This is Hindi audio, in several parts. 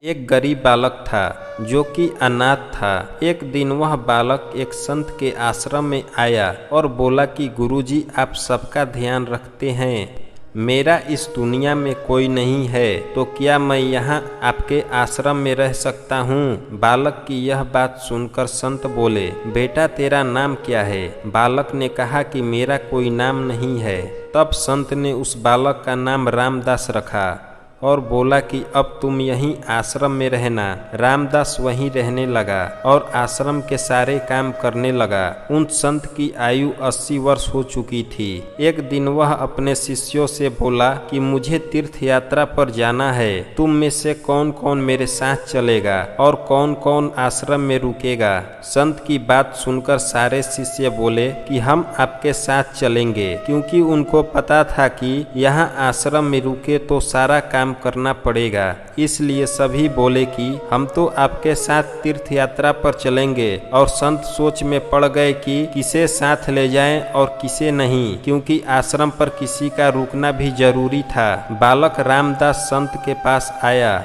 एक गरीब बालक था जो कि अनाथ था। एक दिन वह बालक एक संत के आश्रम में आया और बोला कि गुरुजी, आप सबका ध्यान रखते हैं, मेरा इस दुनिया में कोई नहीं है, तो क्या मैं यहाँ आपके आश्रम में रह सकता हूँ? बालक की यह बात सुनकर संत बोले, बेटा तेरा नाम क्या है? बालक ने कहा कि मेरा कोई नाम नहीं है। तब संत ने उस बालक का नाम रामदास रखा और बोला कि अब तुम यहीं आश्रम में रहना। रामदास वहीं रहने लगा और आश्रम के सारे काम करने लगा। उन संत की आयु 80 वर्ष हो चुकी थी। एक दिन वह अपने शिष्यों से बोला कि मुझे तीर्थ यात्रा पर जाना है, तुम में से कौन कौन मेरे साथ चलेगा और कौन कौन आश्रम में रुकेगा? संत की बात सुनकर सारे शिष्य बोले कि हम आपके साथ चलेंगे, क्योंकि उनको पता था कि यहाँ आश्रम में रुके तो सारा काम करना पड़ेगा। इसलिए सभी बोले कि हम तो आपके साथ तीर्थ यात्रा पर चलेंगे। और संत सोच में पड़ गए कि किसे साथ ले जाएं और किसे नहीं, क्योंकि आश्रम पर किसी का रुकना भी जरूरी था। बालक रामदास संत के पास आया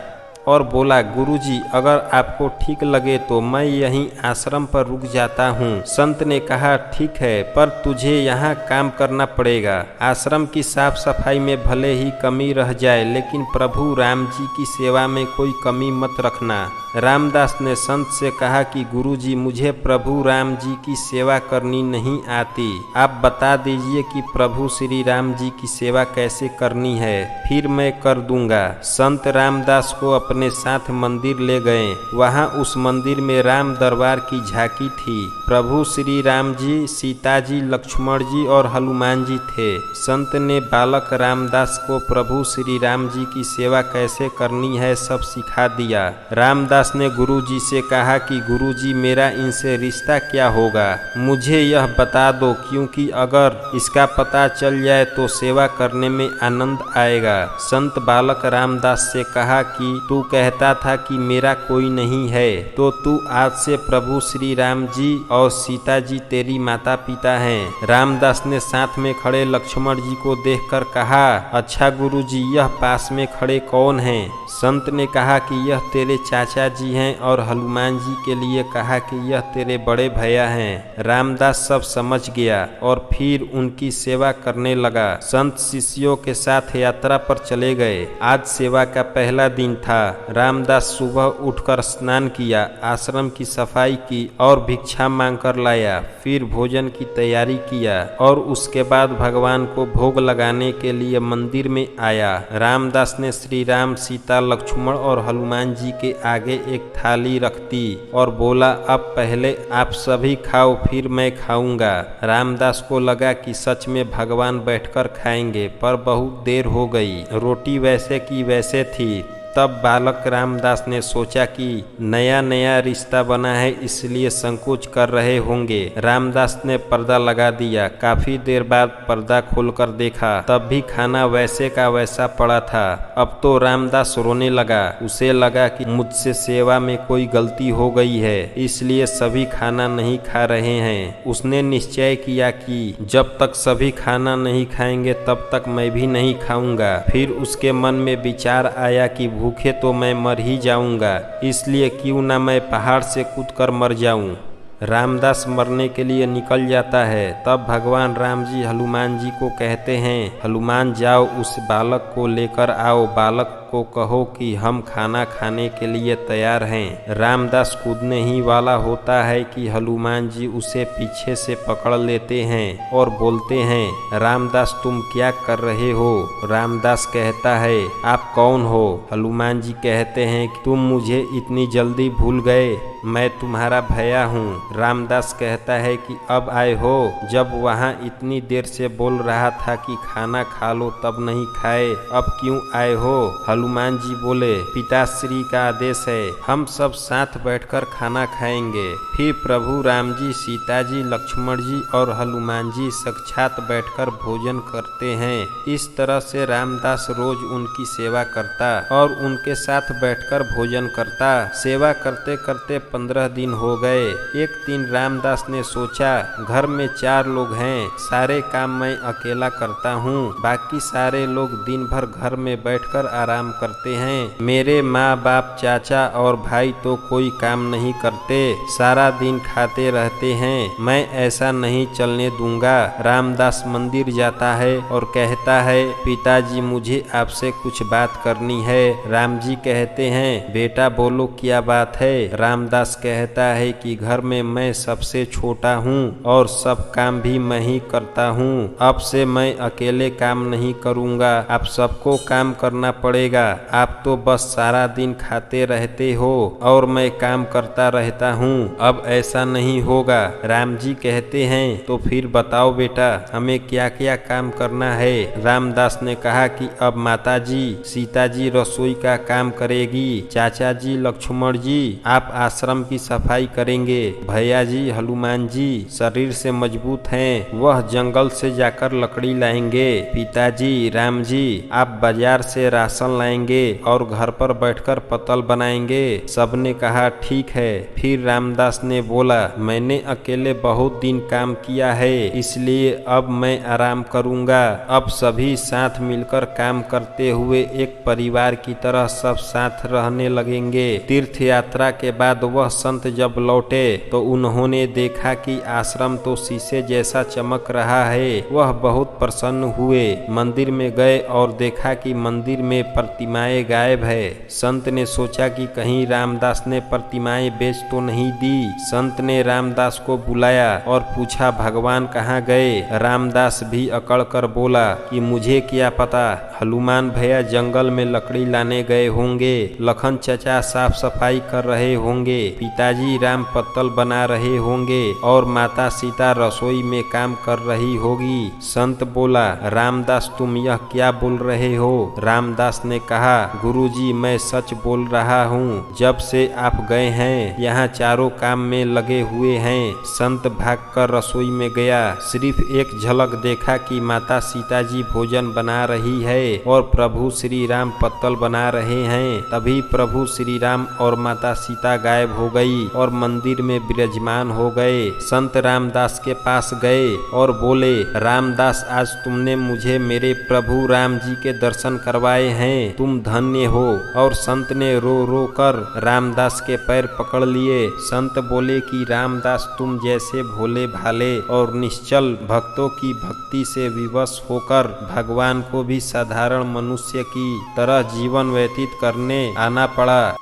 और बोला, गुरुजी, अगर आपको ठीक लगे तो मैं यहीं आश्रम पर रुक जाता हूँ। संत ने कहा, ठीक है, पर तुझे यहाँ काम करना पड़ेगा। आश्रम की साफ सफाई में भले ही कमी रह जाए, लेकिन प्रभु राम जी की सेवा में कोई कमी मत रखना। रामदास ने संत से कहा कि गुरुजी, मुझे प्रभु राम जी की सेवा करनी नहीं आती, आप बता दीजिए कि प्रभु श्री राम जी की सेवा कैसे करनी है, फिर मैं कर दूंगा। संत रामदास को अपने साथ मंदिर ले गए। वहां उस मंदिर में राम दरबार की झांकी थी। प्रभु श्री राम जी, सीता जी, लक्ष्मण जी और हनुमान जी थे। संत ने बालक रामदास को प्रभु श्री राम जी की सेवा कैसे करनी है सब सिखा दिया। रामदास ने गुरुजी से कहा कि गुरुजी, मेरा इनसे रिश्ता क्या होगा? मुझे यह बता दो, क्योंकि अगर इसका पता चल जाए तो सेवा करने में आनंद आएगा। संत बालक रामदास से कहा कि तू कहता था कि मेरा कोई नहीं है, तो तू आज से प्रभु श्री राम जी और सीता जी तेरी माता पिता हैं। रामदास ने साथ में खड़े लक्ष्मण जी को देखकर कहा, अच्छा गुरुजी, यह पास में खड़े कौन हैं? संत ने कहा कि यह तेरे चाचा जी हैं और हनुमान जी के लिए कहा कि यह तेरे बड़े भैया हैं। रामदास सब समझ गया और फिर उनकी सेवा करने लगा। संत शिष्यों के साथ यात्रा पर चले गए। आज सेवा का पहला दिन था। रामदास सुबह उठकर स्नान किया, आश्रम की सफाई की और भिक्षा मांगकर लाया। फिर भोजन की तैयारी किया और उसके बाद भगवान को भोग लगाने के लिए मंदिर में आया। रामदास ने श्री राम, सीता, लक्ष्मण और हनुमान जी के आगे एक थाली रख दी और बोला, अब पहले आप सभी खाओ, फिर मैं खाऊंगा। रामदास को लगा कि सच में भगवान बैठकर खाएंगे, पर बहुत देर हो गई। रोटी वैसे की वैसे थी। तब बालक रामदास ने सोचा कि नया नया रिश्ता बना है, इसलिए संकोच कर रहे होंगे। रामदास ने पर्दा लगा दिया। काफी देर बाद पर्दा खोलकर देखा, तब भी खाना वैसे का वैसा पड़ा था। अब तो रामदास रोने लगा। उसे लगा कि मुझसे सेवा में कोई गलती हो गई है, इसलिए सभी खाना नहीं खा रहे हैं। उसने निश्चय किया कि जब तक सभी खाना नहीं खाएंगे तब तक मैं भी नहीं खाऊंगा। फिर उसके मन में विचार आया कि भूखे तो मैं मर ही जाऊंगा, इसलिए क्यों ना मैं पहाड़ से कूदकर मर जाऊं। रामदास मरने के लिए निकल जाता है। तब भगवान राम जी हनुमान जी को कहते हैं, हनुमान जाओ उस बालक को लेकर आओ, बालक को कहो कि हम खाना खाने के लिए तैयार हैं। रामदास कूदने ही वाला होता है कि हनुमान जी उसे पीछे से पकड़ लेते हैं और बोलते हैं, रामदास तुम क्या कर रहे हो? रामदास कहता है, आप कौन हो? हनुमान जी कहते हैं कि तुम मुझे इतनी जल्दी भूल गए, मैं तुम्हारा भैया हूँ। रामदास कहता है कि अब आए हो, जब वहाँ इतनी देर से बोल रहा था कि खाना खा लो तब नहीं खाए, अब क्यों आए हो? हनुमान जी बोले, पिताश्री का आदेश है, हम सब साथ बैठकर खाना खाएंगे। फिर प्रभु राम जी, सीता जी, लक्ष्मण जी और हनुमान जी साक्षात बैठकर भोजन करते हैं। इस तरह से रामदास रोज उनकी सेवा करता और उनके साथ बैठकर भोजन करता। सेवा करते करते 15 दिन हो गए। एक दिन रामदास ने सोचा, घर में 4 लोग हैं, सारे काम मैं अकेला करता हूँ, बाकी सारे लोग दिन भर घर में बैठकर आराम काम करते हैं। मेरे माँ बाप, चाचा और भाई तो कोई काम नहीं करते, सारा दिन खाते रहते हैं। मैं ऐसा नहीं चलने दूंगा। रामदास मंदिर जाता है और कहता है, पिताजी मुझे आपसे कुछ बात करनी है। राम जी कहते हैं, बेटा बोलो क्या बात है। रामदास कहता है कि घर में मैं सबसे छोटा हूँ और सब काम भी मैं ही करता हूँ। अब से मैं अकेले काम नहीं करूँगा, आप सबको काम करना पड़ेगा। आप तो बस सारा दिन खाते रहते हो और मैं काम करता रहता हूँ। अब ऐसा नहीं होगा। राम जी कहते हैं, तो फिर बताओ बेटा, हमें क्या क्या काम करना है। रामदास ने कहा कि अब माता जी सीता जी रसोई का काम करेगी, चाचा जी लक्ष्मण जी आप आश्रम की सफाई करेंगे, भैया जी हनुमान जी शरीर से मजबूत हैं, वह जंगल से जाकर लकड़ी लाएंगे, पिताजी राम जी आप बाजार से राशन लाएंगे और घर पर बैठकर पतल बनाएंगे। सबने कहा ठीक है। फिर रामदास ने बोला, मैंने अकेले बहुत दिन काम किया है, इसलिए अब मैं आराम करूंगा। अब सभी साथ मिलकर काम करते हुए एक परिवार की तरह सब साथ रहने लगेंगे। तीर्थ यात्रा के बाद वह संत जब लौटे तो उन्होंने देखा कि आश्रम तो शीशे जैसा चमक रहा है। वह बहुत प्रसन्न हुए। मंदिर में गए और देखा कि मंदिर में प्रतिमाएं गायब है। संत ने सोचा कि कहीं रामदास ने प्रतिमाएं बेच तो नहीं दी। संत ने रामदास को बुलाया और पूछा, भगवान कहाँ गए। रामदास भी अकड़ कर बोला कि मुझे क्या पता, हनुमान भैया जंगल में लकड़ी लाने गए होंगे, लखन चचा साफ सफाई कर रहे होंगे, पिताजी राम पत्तल बना रहे होंगे और माता सीता रसोई में काम कर रही होगी। संत बोला, रामदास तुम यह क्या बोल रहे हो। रामदास ने कहा, गुरुजी मैं सच बोल रहा हूँ। जब से आप गए हैं यहाँ चारों काम में लगे हुए हैं। संत भागकर रसोई में गया। सिर्फ एक झलक देखा कि माता सीता जी भोजन बना रही है और प्रभु श्री राम पत्तल बना रहे हैं। तभी प्रभु श्री राम और माता सीता गायब हो गई और मंदिर में विराजमान हो गए। संत रामदास के पास गए और बोले, रामदास आज तुमने मुझे मेरे प्रभु राम जी के दर्शन करवाए हैं, तुम धन्य हो। और संत ने रो रो कर रामदास के पैर पकड़ लिए। संत बोले कि रामदास तुम जैसे भोले भाले और निश्चल भक्तों की भक्ति से विवश होकर भगवान को भी साधारण मनुष्य की तरह जीवन व्यतीत करने आना पड़ा।